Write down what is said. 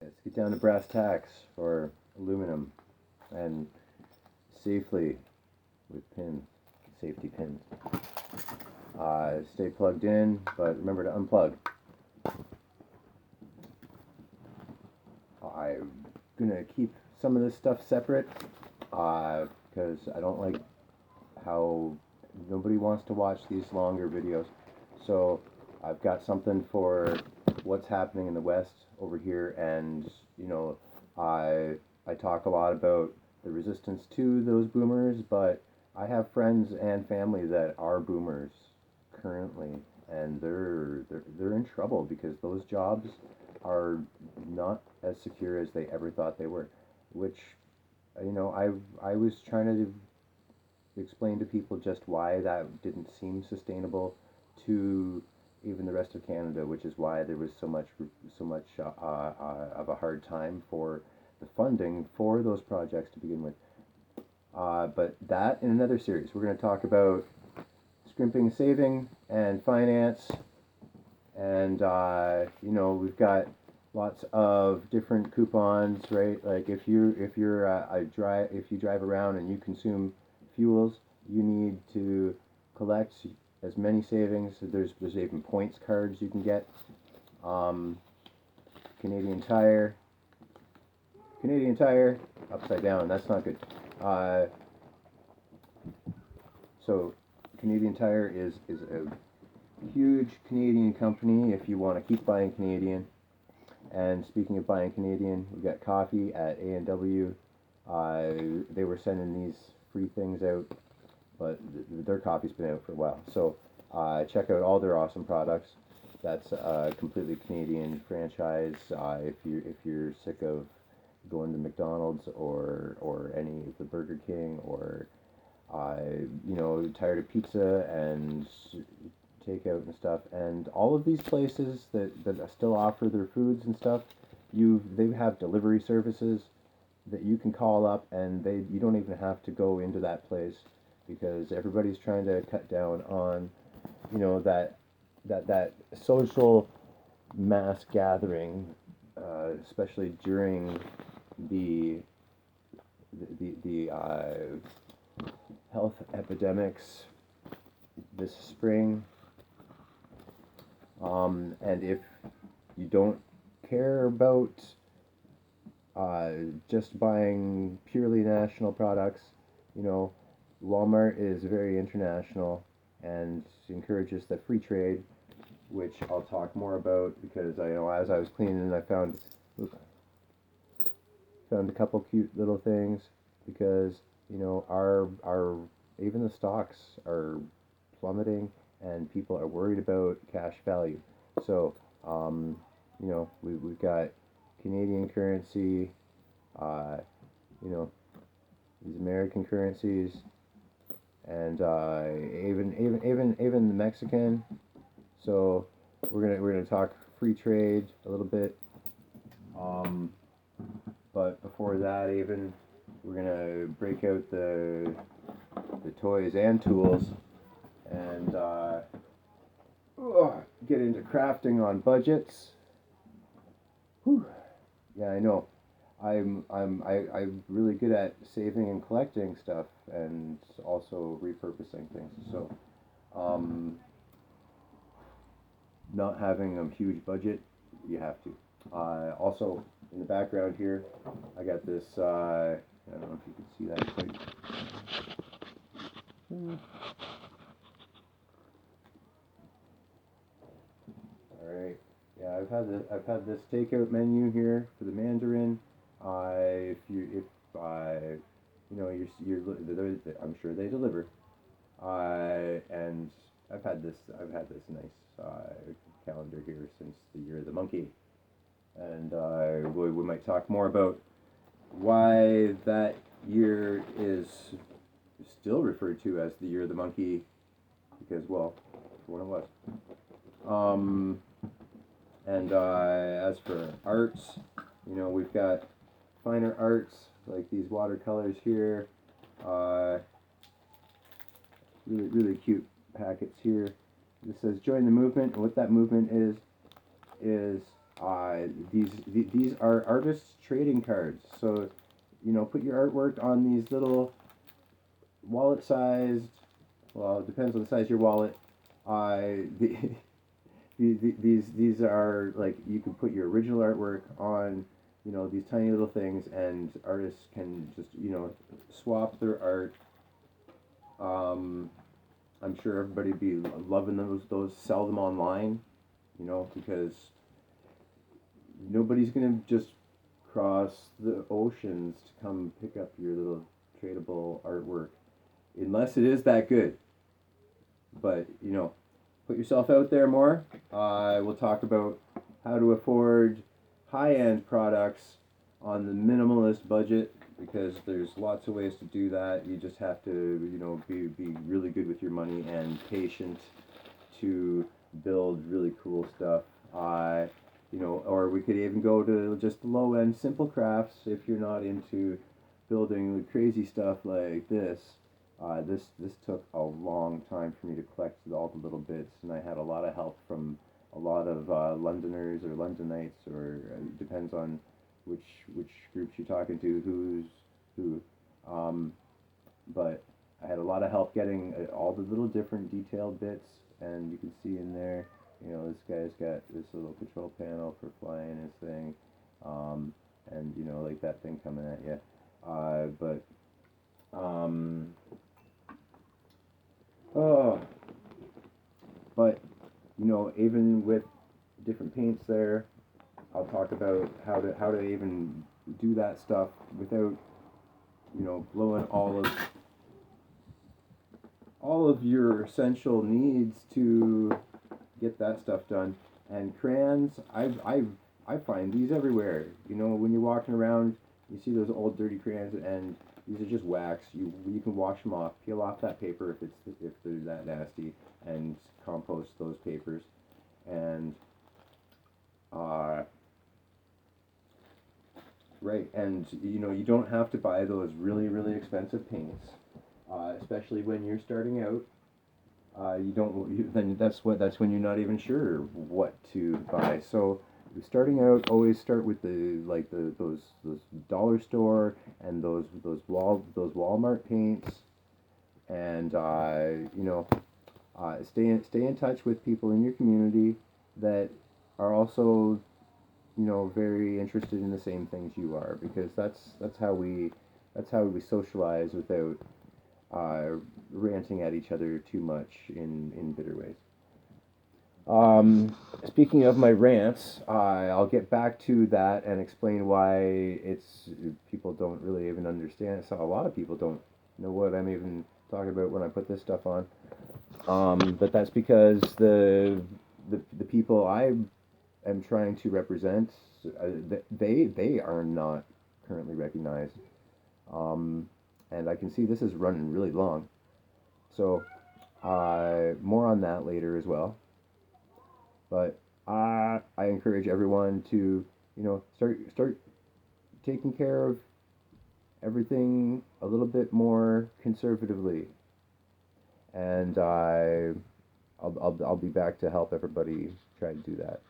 Let's get down to brass tacks for aluminum and safely with pins, safety pins. Stay plugged in, but remember to unplug. I'm gonna keep some of this stuff separate because I don't like how nobody wants to watch these longer videos. So I've got something for what's happening in the West over here, and I talk a lot about the resistance to those boomers, but I have friends and family that are boomers currently, and they're in trouble because those jobs are not as secure as they ever thought they were, which I was trying to explain to people just why that didn't seem sustainable to even the rest of Canada, which is why there was so much of a hard time for the funding for those projects to begin with. But that in another series, we're going to talk about scrimping, saving, and finance, and we've got lots of different coupons, right? Like if you drive around and you consume fuels, you need to collect as many savings. There's even points cards you can get. Canadian Tire, upside down. That's not good. So Canadian Tire is a huge Canadian company if you want to keep buying Canadian. And speaking of buying Canadian, we got coffee at A&W. They were sending these free things out, but their coffee's been out for a while. So check out all their awesome products. That's a completely Canadian franchise. If you're sick of going to McDonald's or any of the Burger King, or tired of pizza and takeout and stuff, and all of these places that still offer their foods and stuff, they have delivery services that you can call up, and you don't even have to go into that place, because everybody's trying to cut down on that social mass gathering, especially during the health epidemics this spring. And if you don't care about just buying purely national products, Walmart is very international and encourages the free trade, which I'll talk more about, because as I was cleaning, I found a couple cute little things, because our even the stocks are plummeting and people are worried about cash value. So we've got Canadian currency, these American currencies, and even the Mexican. So we're gonna talk free trade a little bit. But before that, even we're gonna break out the toys and tools, and get into crafting on budgets. Whew. Yeah, I know. I'm really good at saving and collecting stuff, and also repurposing things. So, not having a huge budget, you have to. Also, in the background here, I got this. I don't know if you can see that quite. All right. Yeah, I've had this takeout menu here for the Mandarin. I'm sure they deliver. And I've had this nice calendar here since the year of the monkey, and we might talk more about why that year is still referred to as the year of the monkey, because, well, for what it was. And as for arts, we've got finer arts like these watercolors here. Really cute packets here. This says join the movement, and what that movement is These are artists' trading cards. So, put your artwork on these little wallet-sized. Well, it depends on the size of your wallet. The, these are like you can put your original artwork on, these tiny little things, and artists can just swap their art. I'm sure everybody be loving those. Sell them online, because nobody's gonna just cross the oceans to come pick up your little tradable artwork, unless it is that good. But put yourself out there more. We'll talk about how to afford high-end products on the minimalist budget, because there's lots of ways to do that. You just have to be really good with your money and patient to build really cool stuff. Or we could even go to just low-end simple crafts if you're not into building crazy stuff like this. This took a long time for me to collect all the little bits, and I had a lot of help from a lot of Londoners or Londonites, or depends on which groups you're talking to, who's who. But I had a lot of help getting all the little different detailed bits, and you can see in there, this guy's got this little control panel for flying his thing, and like that thing coming at you. But even with different paints there, I'll talk about how to even do that stuff without blowing all of your essential needs to get that stuff done. And crayons, I find these everywhere. When you're walking around, you see those old dirty crayons, and these are just wax. You can wash them off, peel off that paper if they're that nasty, and compost those papers. And right, and you don't have to buy those really expensive paints, especially when you're starting out. Then that's when you're not even sure what to buy. So starting out, always start with those dollar store and those Walmart paints, and stay in touch with people in your community that are also very interested in the same things you are, because that's how we socialize without ranting at each other too much in bitter ways. Speaking of my rants, I'll get back to that and explain why people don't really even understand. So a lot of people don't know what I'm even talking about when I put this stuff on. But that's because the people I am trying to represent, they are not currently recognized. And I can see this is running really long. So more on that later as well. But I encourage everyone to start taking care of everything a little bit more conservatively, and I'll be back to help everybody try to do that.